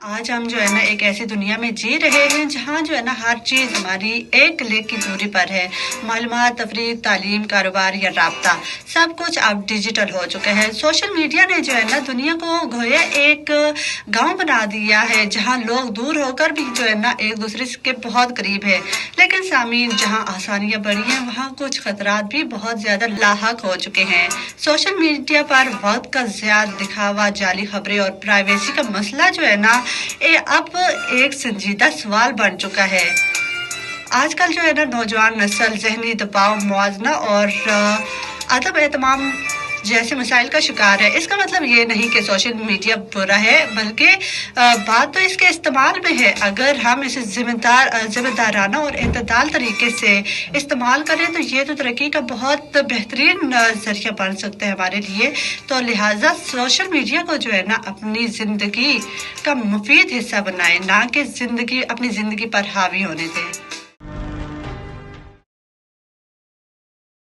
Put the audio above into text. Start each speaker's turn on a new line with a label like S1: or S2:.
S1: आज हम जो है ना एक ऐसी दुनिया में जी रहे हैं जहाँ जो है ना हर चीज़ हमारी एक क्लिक की दूरी पर है। मालूमात, तफरीह, तालीम, कारोबार या राब्ता सब कुछ अब डिजिटल हो चुका है। सोशल मीडिया ने जो है ना दुनिया को गोया एक गांव बना दिया है जहाँ लोग दूर होकर भी जो है ना एक दूसरे के बहुत करीब है। लेकिन सामीन, जहाँ आसानियाँ बढ़ी हैं वहाँ कुछ खतरात भी बहुत ज़्यादा लाहक हो चुके हैं। सोशल मीडिया पर वक्त का ज़्यादा दिखावा, जाली खबरें और प्राइवेसी का मसला जो है ना ये अब एक संजीदा सवाल बन चुका है। आजकल जो है ना नौजवान नस्ल जहनी दबाव, मुआवजा और अदम एहतमाम जैसे मसाइल का शिकार है। इसका मतलब ये नहीं कि सोशल मीडिया बुरा है, बल्कि बात तो इसके इस्तेमाल में है। अगर हम इसे जिम्मेदाराना और एतदाल तरीके से इस्तेमाल करें तो ये तो तरक्की का बहुत बेहतरीन जरिया बन सकता है हमारे लिए। तो लिहाजा सोशल मीडिया को जो है ना अपनी ज़िंदगी का मुफीद हिस्सा बनाएं, ना कि अपनी ज़िंदगी पर हावी होने दें।